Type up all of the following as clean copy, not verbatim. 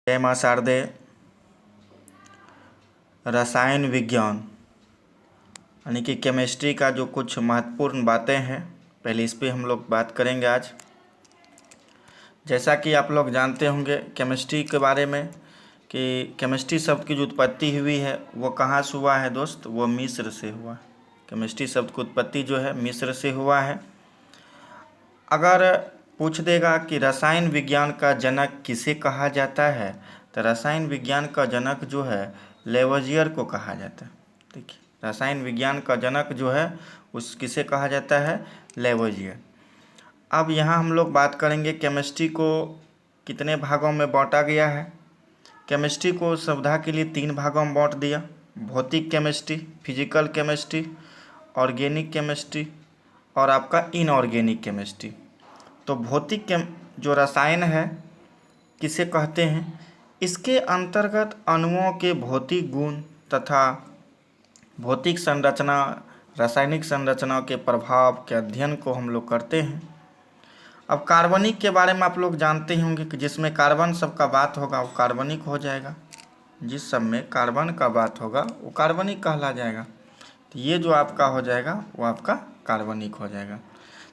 जय मां शारदे। रसायन विज्ञान यानी कि केमिस्ट्री का जो कुछ महत्वपूर्ण बातें हैं, पहले इस पे हम लोग बात करेंगे आज। जैसा कि आप लोग जानते होंगे केमिस्ट्री के बारे में कि केमिस्ट्री शब्द की जो उत्पत्ति हुई है वो कहाँ से हुआ है दोस्त, वो मिस्र से हुआ है। केमिस्ट्री शब्द की उत्पत्ति जो है मिस्र से हुआ है। अगर पूछ देगा कि रसायन विज्ञान का जनक किसे कहा जाता है, तो रसायन विज्ञान का जनक जो है लेवोजियर को कहा जाता है। देखिए, रसायन विज्ञान का जनक जो है उस किसे कहा जाता है, लेवोजियर। अब यहाँ हम लोग बात करेंगे केमिस्ट्री को कितने भागों में बांटा गया है। केमिस्ट्री को सुविधा के लिए 3 भागों में बांट दिया: भौतिक chemistry, physical chemistry, organic chemistry और आपका इनऑर्गेनिक केमिस्ट्री। तो भौतिक के जो रसायन है किसे कहते हैं, इसके अंतर्गत अणुओं के भौतिक गुण तथा भौतिक संरचना, रासायनिक संरचना के प्रभाव के अध्ययन को हम लोग करते हैं। अब कार्बनिक के बारे में आप लोग जानते ही होंगे कि जिसमें कार्बन सब का बात होगा वो कार्बनिक हो जाएगा। जिस सब में कार्बन का बात होगा वो कार्बनिक कहला जाएगा। तो ये जो आपका हो जाएगा वो आपका कार्बनिक हो जाएगा।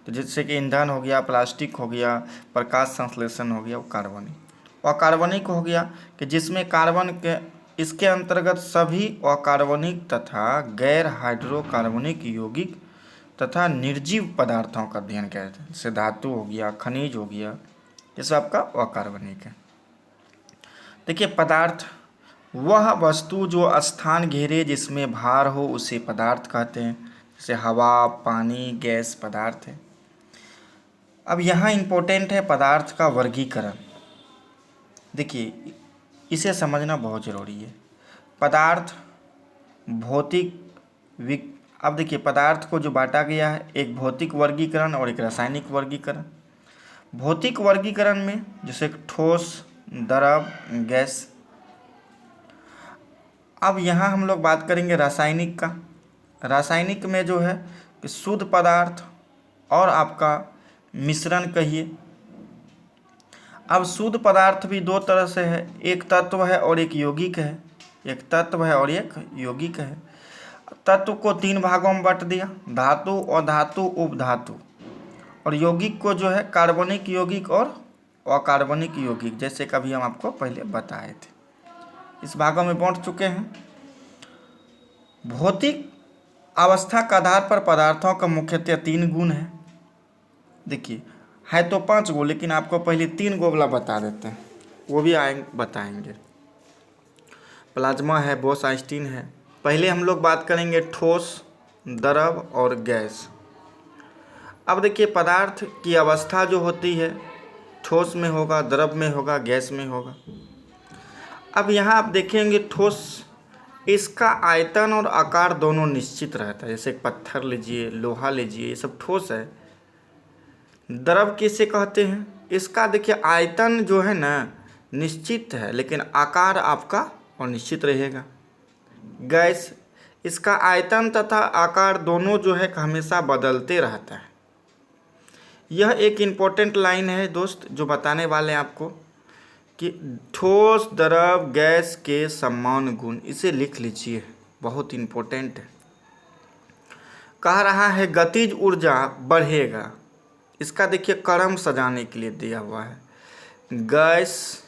तो जैसे कि ईंधन हो गया, प्लास्टिक हो गया, प्रकाश संश्लेषण हो गया, वो कार्बनिक। अकार्बनिक हो गया कि जिसमें कार्बन के इसके अंतर्गत सभी अकार्बनिक तथा गैर हाइड्रोकार्बनिक यौगिक तथा निर्जीव पदार्थों का अध्ययन किया जाता है। जैसे धातु हो गया, खनिज हो गया, ये सब आपका अकार्बनिक है। देखिए, पदार्थ वह वस्तु जो स्थान घेरे जिसमें भार हो उसे पदार्थ कहते हैं। जैसे हवा, पानी, गैस पदार्थ है। अब यहाँ इम्पोर्टेंट है पदार्थ का वर्गीकरण। देखिए, इसे समझना बहुत ज़रूरी है। पदार्थ भौतिक अब देखिए, पदार्थ को जो बांटा गया है एक भौतिक वर्गीकरण और एक रासायनिक वर्गीकरण। भौतिक वर्गीकरण में जैसे ठोस, द्रव, गैस। अब यहाँ हम लोग बात करेंगे रासायनिक का। रासायनिक में जो है कि शुद्ध पदार्थ और आपका मिश्रण कहिए। अब शुद्ध पदार्थ भी 2 तरह से है, एक तत्व है और एक यौगिक है। एक तत्व है और एक यौगिक है। तत्व को 3 भागों में बांट दिया: धातु, अधातु, उपधातु। और यौगिक को जो है कार्बनिक यौगिक और अकार्बनिक यौगिक, जैसे कभी हम आपको पहले बताए थे, इस भागों में बांट चुके हैं। भौतिक अवस्था के आधार पर पदार्थों का मुख्यतः 3 गुण है। देखिए, है तो 5 गो, लेकिन आपको पहले 3 गो वाला बता देते हैं, वो भी बताएंगे। प्लाज्मा है, बोस आइंस्टीन है। पहले हम लोग बात करेंगे ठोस, द्रव और गैस। अब देखिए, पदार्थ की अवस्था जो होती है ठोस में होगा, द्रव में होगा, गैस में होगा। अब यहाँ आप देखेंगे ठोस, इसका आयतन और आकार दोनों निश्चित रहता है। जैसे पत्थर लीजिए, लोहा लीजिए, ये सब ठोस है। द्रव किसे कहते हैं, इसका देखिए आयतन जो है ना निश्चित है, लेकिन आकार आपका अनिश्चित रहेगा। गैस, इसका आयतन तथा आकार दोनों जो है हमेशा बदलते रहता है। यह एक इम्पोर्टेंट लाइन है दोस्त जो बताने वाले हैं आपको कि ठोस, द्रव, गैस के समान गुण, इसे लिख लीजिए, बहुत इम्पोर्टेंट है। कह रहा है गतिज ऊर्जा बढ़ेगा। इसका देखिए क्रम सजाने के लिए दिया हुआ है: गैस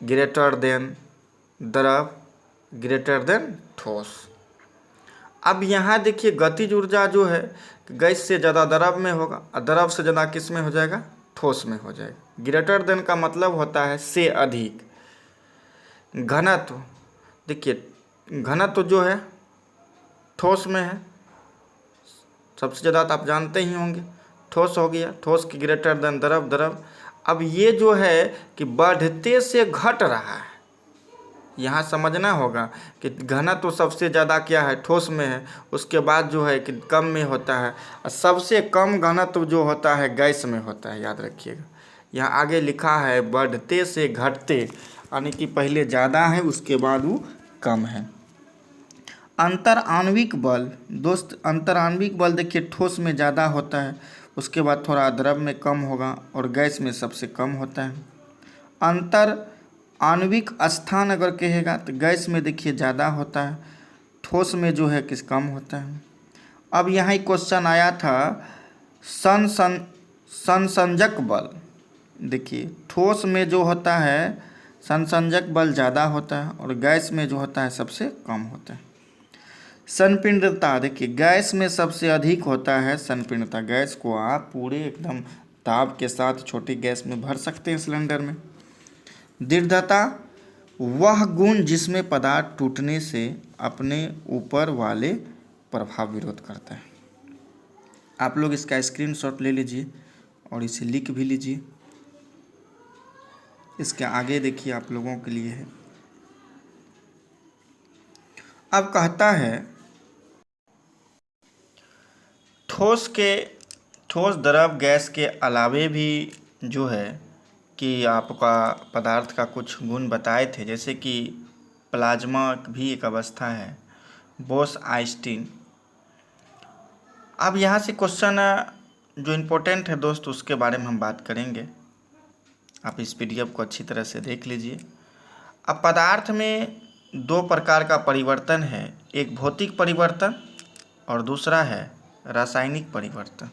ग्रेटर देन द्रव ग्रेटर देन ठोस। अब यहाँ देखिए गतिज ऊर्जा जो है गैस से ज़्यादा द्रव में होगा और द्रव से ज़्यादा किस में हो जाएगा, ठोस में हो जाएगा। ग्रेटर देन का मतलब होता है से अधिक। घनत्व, देखिए घनत्व जो है ठोस में है सबसे ज़्यादा, तो आप जानते ही होंगे, ठोस हो गया, ठोस की ग्रेटर देन द्रव, द्रव। अब ये जो है कि बढ़ते से घट रहा है, यहाँ समझना होगा कि घनत्व सबसे ज़्यादा क्या है, ठोस में है, उसके बाद जो है कि कम में होता है, और सबसे कम घनत्व जो होता है गैस में होता है, याद रखिएगा। यहाँ आगे लिखा है बढ़ते से घटते, यानी कि पहले ज़्यादा है उसके बाद वो कम है। अंतर आणविक बल दोस्त, अंतर आणविक बल देखिए ठोस में ज़्यादा होता है, उसके बाद थोड़ा द्रव में कम होगा और गैस में सबसे कम होता है। अंतर आणविक स्थान अगर कहेगा तो गैस में देखिए ज़्यादा होता है, ठोस में जो है किस कम होता है। अब यहाँ एक क्वेश्चन आया था संसंजक बल। देखिए ठोस में जो होता है संसंजक बल ज़्यादा होता है और गैस में जो होता है सबसे कम होता है। संपीड़ितता, देखिए गैस में सबसे अधिक होता है संपीड़ितता। गैस को आप पूरे एकदम दाब के साथ छोटी गैस में भर सकते हैं सिलेंडर में। दृढ़ता, वह गुण जिसमें पदार्थ टूटने से अपने ऊपर वाले प्रभाव विरोध करता है। आप लोग इसका स्क्रीनशॉट ले लीजिए और इसे लिख भी लीजिए। इसके आगे देखिए आप लोगों के लिए है। अब कहता है ठोस द्रव गैस के अलावे भी जो है कि आपका पदार्थ का कुछ गुण बताए थे, जैसे कि प्लाज्मा भी एक अवस्था है, बोस-आइंस्टीन। अब यहाँ से क्वेश्चन जो इम्पोर्टेंट है दोस्त उसके बारे में हम बात करेंगे। आप इस पीडीएफ को अच्छी तरह से देख लीजिए। अब पदार्थ में दो प्रकार का परिवर्तन है, एक भौतिक परिवर्तन और दूसरा है रासायनिक परिवर्तन।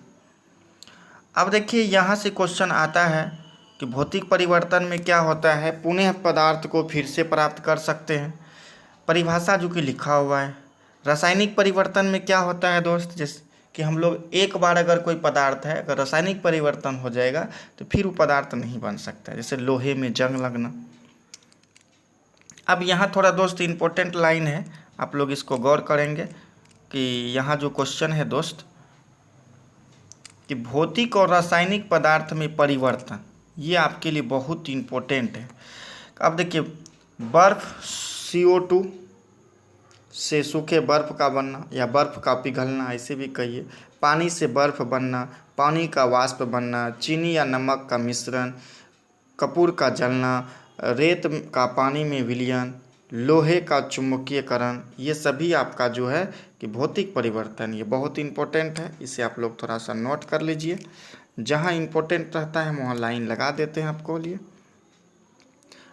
अब देखिए यहाँ से क्वेश्चन आता है कि भौतिक परिवर्तन में क्या होता है, पुनः पदार्थ को फिर से प्राप्त कर सकते हैं, परिभाषा जो कि लिखा हुआ है। रासायनिक परिवर्तन में क्या होता है दोस्त, जैसे कि हम लोग एक बार अगर कोई पदार्थ है अगर रासायनिक परिवर्तन हो जाएगा तो फिर वो पदार्थ नहीं बन सकता, जैसे लोहे में जंग लगना। अब यहाँ थोड़ा दोस्त इम्पोर्टेंट लाइन है, आप लोग इसको गौर करेंगे कि यहाँ जो क्वेश्चन है दोस्त कि भौतिक और रासायनिक पदार्थ में परिवर्तन, ये आपके लिए बहुत इम्पोर्टेंट है। अब देखिए बर्फ CO2 से सूखे बर्फ का बनना या बर्फ का पिघलना, ऐसे भी कहिए, पानी से बर्फ बनना, पानी का वाष्प बनना, चीनी या नमक का मिश्रण, कपूर का जलना, रेत का पानी में विलयन, लोहे का चुंबकीयकरण, ये सभी आपका जो है कि भौतिक परिवर्तन, ये बहुत इंपॉर्टेंट है। इसे आप लोग थोड़ा सा नोट कर लीजिए, जहाँ इंपॉर्टेंट रहता है वहाँ लाइन लगा देते हैं आपको लिए।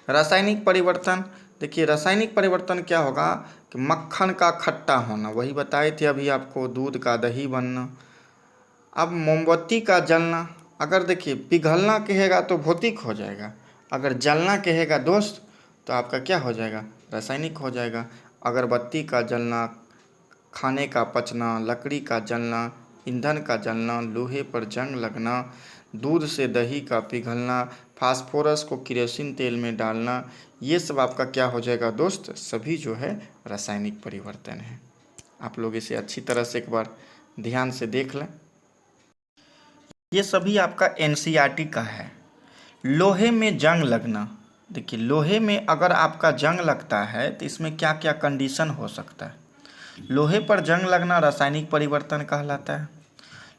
रासायनिक परिवर्तन, देखिए रासायनिक परिवर्तन क्या होगा कि मक्खन का खट्टा होना, वही बताए थे अभी आपको, दूध का दही बनना। अब मोमबत्ती का जलना, अगर देखिए पिघलना कहेगा तो भौतिक हो जाएगा, अगर जलना कहेगा दोस्त तो आपका क्या हो जाएगा, रासायनिक हो जाएगा। अगरबत्ती का जलना, खाने का पचना, लकड़ी का जलना, ईंधन का जलना, लोहे पर जंग लगना, दूध से दही का पिघलना, फास्फोरस को केरोसिन तेल में डालना, ये सब आपका क्या हो जाएगा दोस्त, सभी जो है रासायनिक परिवर्तन है। आप लोग इसे अच्छी तरह से एक बार ध्यान से देख लें। ये सभी आपका NCERT का है। लोहे में जंग लगना, देखिए लोहे में अगर आपका जंग लगता है तो इसमें क्या क्या कंडीशन हो सकता है। लोहे पर जंग लगना रासायनिक परिवर्तन कहलाता है।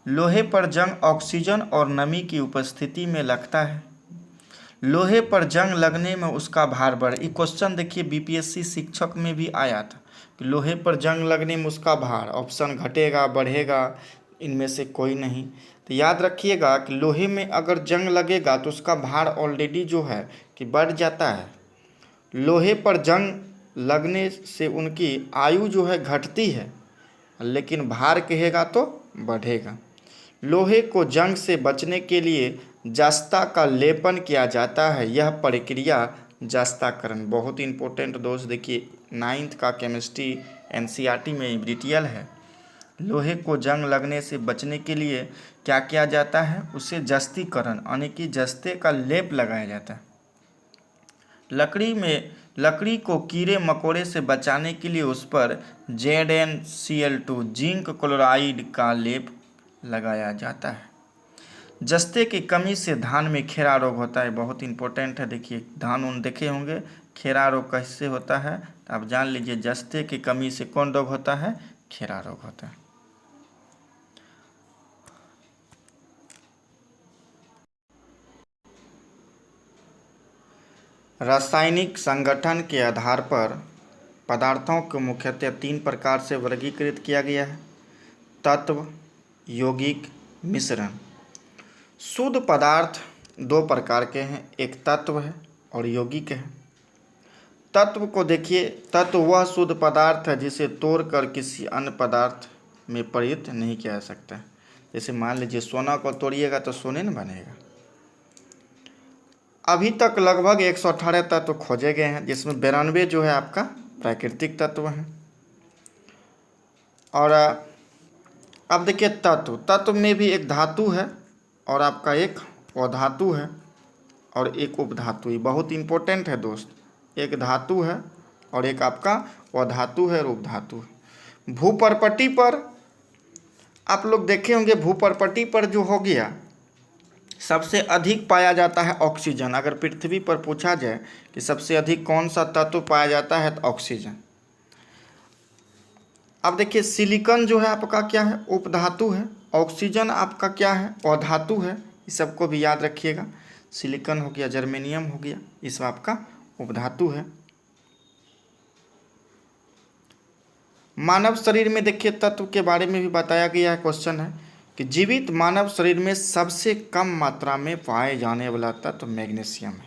लोहे पर जंग ऑक्सीजन और नमी की उपस्थिति में लगता है। लोहे पर जंग लगने में उसका भार बढ़े, ये क्वेश्चन देखिए BPSC शिक्षक में भी आया था कि लोहे पर जंग लगने में उसका भार, ऑप्शन घटेगा बढ़ेगा, इनमें से कोई नहीं। तो याद रखिएगा कि लोहे में अगर जंग लगेगा तो उसका भार ऑलरेडी जो है कि बढ़ जाता है। लोहे पर जंग लगने से उनकी आयु जो है घटती है, लेकिन भार कहेगा तो बढ़ेगा। लोहे को जंग से बचने के लिए जस्ता का लेपन किया जाता है, यह प्रक्रिया जस्ताकरण, बहुत इंपॉर्टेंट दोस्त। देखिए 9th का केमिस्ट्री NCERT में डिटेल है। लोहे को जंग लगने से बचने के लिए क्या किया जाता है, उसे जस्तीकरण यानी कि जस्ते का लेप लगाया जाता है। लकड़ी को कीड़े मकोड़े से बचाने के लिए उस पर ZnCl2 जिंक क्लोराइड का लेप लगाया जाता है। जस्ते की कमी से धान में खेरा रोग होता है, बहुत इंपॉर्टेंट है। देखिए धान उन देखे होंगे, खेरा रोग कैसे होता है तो आप जान लीजिए, जस्ते की कमी से कौन रोग होता है, खेरा रोग होता है। रासायनिक संगठन के आधार पर पदार्थों को मुख्यतः 3 प्रकार से वर्गीकृत किया गया है, तत्व, यौगिक, मिश्रण। शुद्ध पदार्थ 2 प्रकार के हैं, एक तत्व है और यौगिक है। तत्व को देखिए, तत्व वह शुद्ध पदार्थ है जिसे तोड़कर किसी अन्य पदार्थ में परिवर्तित नहीं किया जा सकता। जैसे मान लीजिए सोना को तोड़िएगा तो सोने न बनेगा। अभी तक लगभग 118 तत्व खोजे गए हैं, जिसमें 92 जो है आपका प्राकृतिक तत्व हैं। और अब देखिए तत्व में भी एक धातु है और आपका एक अधातु है और एक उपधातु। ये बहुत इंपॉर्टेंट है दोस्त, एक धातु है और एक आपका अधातु है और उपधातु है। भूपर्पटी पर आप लोग देखे होंगे, भूपर्पटी पर जो हो गया सबसे अधिक पाया जाता है ऑक्सीजन। अगर पृथ्वी पर पूछा जाए कि सबसे अधिक कौन सा तत्व पाया जाता है तो ऑक्सीजन। अब देखिए सिलिकॉन जो है आपका क्या है, उपधातु है। ऑक्सीजन आपका क्या है, अधातु है। इस सबको भी याद रखिएगा। सिलिकॉन हो गया, जर्मेनियम हो गया, इस आपका उपधातु है। मानव शरीर में देखिए तत्व के बारे में भी बताया गया है। क्वेश्चन है कि जीवित मानव शरीर में सबसे कम मात्रा में पाए जाने वाला तत्व मैग्नीशियम है।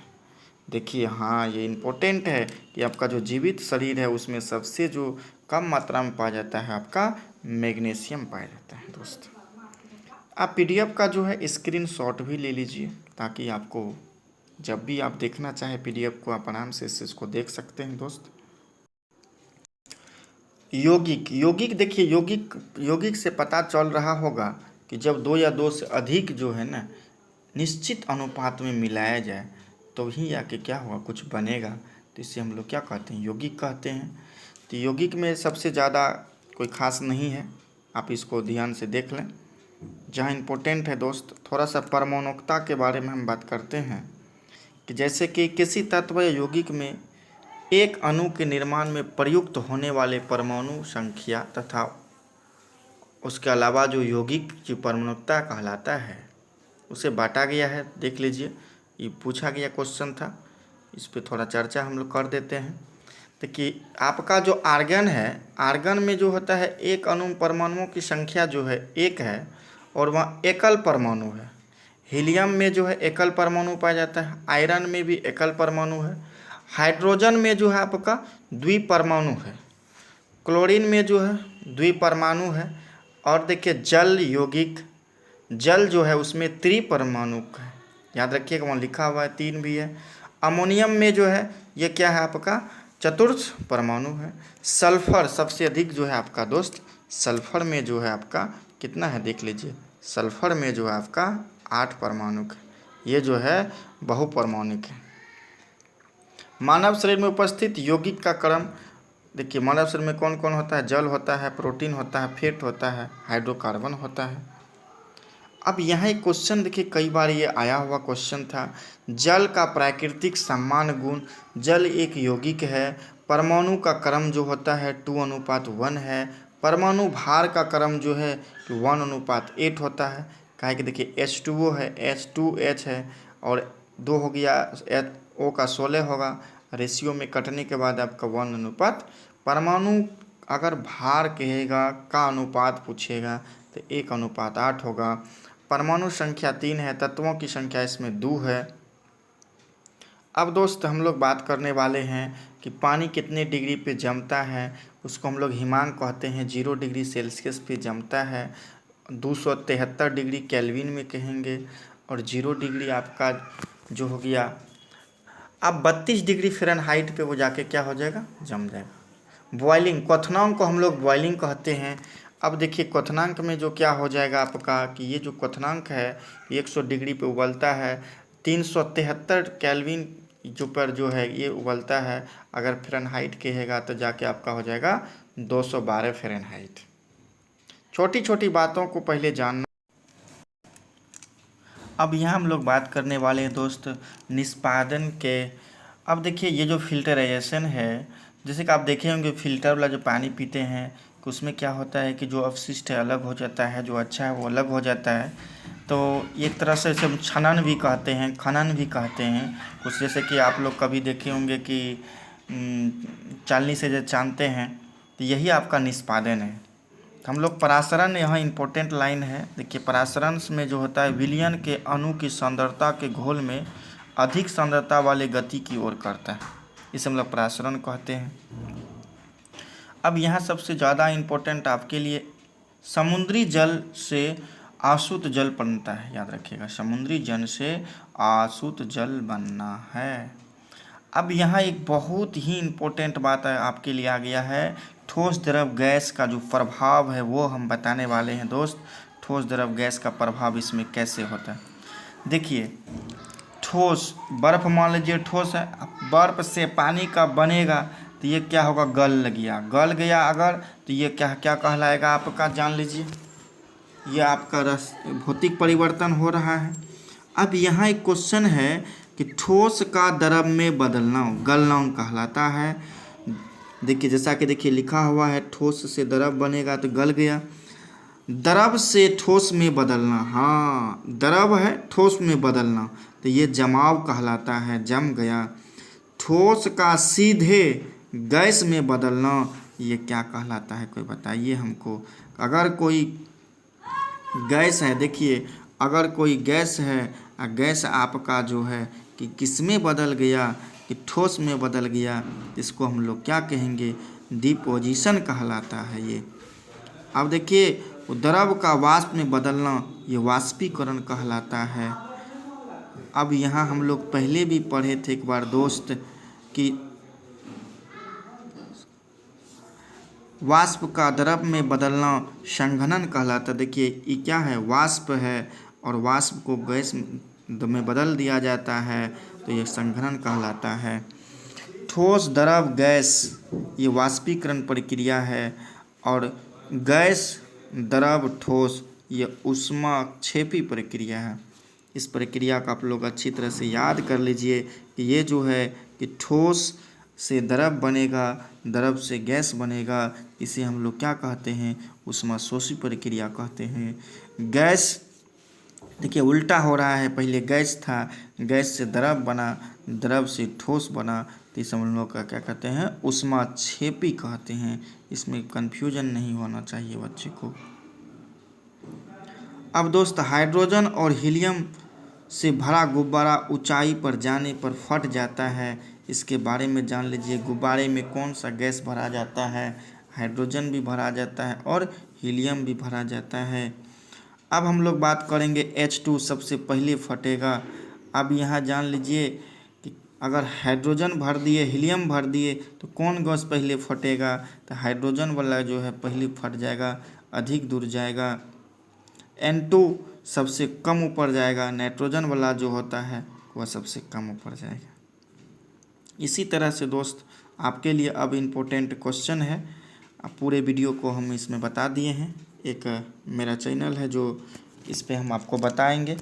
देखिए हाँ, ये इम्पोर्टेंट है कि आपका जो जीवित शरीर है उसमें सबसे जो कम मात्रा में पाया जाता है आपका मैग्नीशियम पाया जाता है। दोस्त आप पीडीएफ का जो है स्क्रीनशॉट भी ले लीजिए, ताकि आपको जब भी आप देखना चाहे पीडीएफ को आप आराम से इसको देख सकते हैं। दोस्त यौगिक देखिए, यौगिक से पता चल रहा होगा कि जब 2 या 2 से अधिक जो है ना निश्चित अनुपात में मिलाया जाए तो ही आके क्या होगा, कुछ बनेगा। तो इसे हम लोग क्या कहते हैं, यौगिक कहते हैं। तो यौगिक में सबसे ज़्यादा कोई खास नहीं है, आप इसको ध्यान से देख लें। जहाँ इम्पोर्टेंट है दोस्त, थोड़ा सा परमाणुकता के बारे में हम बात करते हैं कि जैसे कि किसी तत्व या यौगिक में एक अणु के निर्माण में प्रयुक्त होने वाले परमाणु संख्या तथा उसके अलावा जो यौगिक की परमाणुकता कहलाता है उसे बांटा गया है। देख लीजिए, ये पूछा गया क्वेश्चन था, इस पे थोड़ा चर्चा हम लोग कर देते हैं। देखिए आपका जो आर्गन है, आर्गन में जो होता है एक अणु परमाणुओं की संख्या जो है 1 है और वहाँ एकल परमाणु है। हीलियम में जो है एकल परमाणु पाया जाता है, आयरन में भी एकल परमाणु है, हाइड्रोजन में जो है आपका द्विपरमाणु है, क्लोरीन में जो है द्विपरमाणु है। और देखिए जल यौगिक, जल जो है उसमें त्रिपरमाणु है, याद रखिएगा वहाँ लिखा हुआ है 3 भी है। अमोनियम में जो है ये क्या है आपका चतुर्थ परमाणु है। सल्फर सबसे अधिक जो है आपका दोस्त, सल्फर में जो है आपका कितना है देख लीजिए, सल्फर में जो है आपका 8 परमाणु है, ये जो है बहुपरमाणुक है। मानव शरीर में उपस्थित यौगिक का क्रम देखिए, मानव शरीर में कौन कौन होता है, जल होता है, प्रोटीन होता है, फैट होता है, हाइड्रोकार्बन होता है। अब यहाँ एक क्वेश्चन देखिए, कई बार ये आया हुआ क्वेश्चन था, जल का प्राकृतिक समान गुण। जल एक यौगिक है, परमाणु का क्रम जो होता है 2:1 है, परमाणु भार का क्रम जो है 1:8 होता है। काहे कि देखिए H2O है, H2H है और 2 हो गया, O का 16 होगा, रेशियो में कटने के बाद आपका 1:। परमाणु अगर भार कहेगा का अनुपात पूछेगा तो 1:8 होगा। परमाणु संख्या 3 है, तत्वों की संख्या इसमें 2 है। अब दोस्त हम लोग बात करने वाले हैं कि पानी कितने डिग्री पे जमता है, उसको हम लोग हिमांक कहते हैं। 0 डिग्री सेल्सियस पे जमता है, 273 डिग्री केल्विन में कहेंगे, और 0 डिग्री आपका जो हो गया अब 32 डिग्री फ़ारेनहाइट पे वो जाके क्या हो जाएगा, जम जाएगा। बॉइलिंग, क्वथनांक को हम लोग बॉइलिंग कहते हैं। अब देखिए क्वथनांक में जो क्या हो जाएगा आपका कि ये जो क्वथनांक है 100 डिग्री पे उबलता है, 373 केल्विन जो पर जो है ये उबलता है। अगर फ़ारेनहाइट कहेगा तो जाके आपका हो जाएगा 212 फ़ारेनहाइट। छोटी छोटी बातों को पहले जानना। अब यहाँ हम लोग बात करने वाले हैं दोस्त निष्पादन के। अब देखिए ये जो फिल्टराइजेशन है, जैसे कि आप देखे होंगे फिल्टर वाला जो पानी पीते हैं कि उसमें क्या होता है कि जो अपशिष्ट है अलग हो जाता है, जो अच्छा है वो अलग हो जाता है। तो एक तरह से इसे छनन भी कहते हैं, खनन भी कहते हैं कुछ। जैसे कि आप लोग कभी देखे होंगे कि चालनी से जो छानते हैं, तो यही आपका निष्पादन है। हम लोग परासरण, यहाँ इम्पोर्टेंट लाइन है देखिए, परासरण में जो होता है विलयन के अणु की सांद्रता के घोल में अधिक सांद्रता वाले गति की ओर करता है। इसे हम लोग परासरण कहते हैं। अब यहाँ सबसे ज़्यादा इम्पोर्टेंट आपके लिए समुद्री जल से आसुत जल बनता है, याद रखिएगा, समुद्री जल से आसुत जल बनना है। अब यहाँ एक बहुत ही इम्पोर्टेंट बात है आपके लिए आ गया है, ठोस द्रव गैस का जो प्रभाव है वो हम बताने वाले हैं दोस्त। ठोस द्रव गैस का प्रभाव इसमें कैसे होता है, देखिए, ठोस बर्फ मान लीजिए ठोस है, बर्फ से पानी का बनेगा तो ये क्या होगा, गल गया अगर, तो ये क्या क्या कहलाएगा आपका, जान लीजिए, ये आपका भौतिक परिवर्तन हो रहा है। अब यहाँ एक क्वेश्चन है कि ठोस का द्रव में बदलना गलना कहलाता है। देखिए जैसा कि देखिए लिखा हुआ है, ठोस से द्रव बनेगा तो गल गया, द्रव से ठोस में बदलना, हाँ द्रव है ठोस में बदलना, तो ये जमाव कहलाता है, जम गया। ठोस का सीधे गैस में बदलना, ये क्या कहलाता है, कोई बताइए हमको। अगर कोई गैस है, देखिए अगर कोई गैस है, गैस आपका जो है कि किस में बदल गया, कि ठोस में बदल गया, इसको हम लोग क्या कहेंगे, डिपोजिशन कहलाता है ये। अब देखिए द्रव का वाष्प में बदलना, ये वाष्पीकरण कहलाता है। अब यहाँ हम लोग पहले भी पढ़े थे एक बार दोस्त कि वाष्प का द्रव में बदलना संघनन कहलाता है। देखिए ये क्या है, वाष्प है और वाष्प को गैस में बदल दिया जाता है, तो ये संघनन कहलाता है। ठोस द्रव गैस, ये वाष्पीकरण प्रक्रिया है, और गैस द्रव ठोस, ये ऊष्माक्षेपी प्रक्रिया है। इस प्रक्रिया का आप लोग अच्छी तरह से याद कर लीजिए कि ये जो है कि ठोस से द्रव बनेगा, द्रव से गैस बनेगा, इसे हम लोग क्या कहते हैं, ऊष्माशोषी प्रक्रिया कहते हैं। गैस देखिए उल्टा हो रहा है, पहले गैस था, गैस से द्रव बना, द्रव से ठोस बना, तो इसे हम लोग का क्या कहते हैं, ऊष्माक्षेपी कहते हैं। इसमें कन्फ्यूजन नहीं होना चाहिए बच्चे को। अब दोस्त हाइड्रोजन और हीलियम से भरा गुब्बारा ऊंचाई पर जाने पर फट जाता है, इसके बारे में जान लीजिए। गुब्बारे में कौन सा गैस भरा जाता है, हाइड्रोजन भी भरा जाता है और हीलियम भी भरा जाता है। अब हम लोग बात करेंगे H2 सबसे पहले फटेगा। अब यहाँ जान लीजिए कि अगर हाइड्रोजन भर दिए, हीलियम भर दिए, तो कौन गैस पहले फटेगा, तो हाइड्रोजन वाला जो है पहले फट जाएगा, अधिक दूर जाएगा। N2 सबसे कम ऊपर जाएगा, नाइट्रोजन वाला जो होता है वह सबसे कम ऊपर जाएगा। इसी तरह से दोस्त आपके लिए अब इम्पोर्टेंट क्वेश्चन है, अब पूरे वीडियो को हम इसमें बता दिए हैं। एक मेरा चैनल है जो इस पे हम आपको बताएंगे,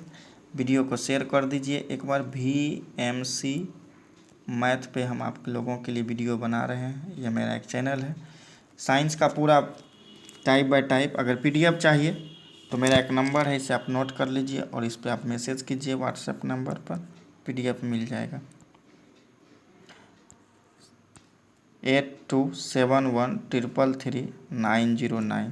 वीडियो को शेयर कर दीजिए एक बार। VMC मैथ पे हम आप लोगों के लिए वीडियो बना रहे हैं, यह मेरा एक चैनल है। साइंस का पूरा टाइप बाय टाइप, अगर PDF चाहिए तो मेरा एक नंबर है, इसे आप नोट कर लीजिए और इस पर आप मैसेज कीजिए व्हाट्सएप नंबर पर, PDF मिल जाएगा। 8271333909।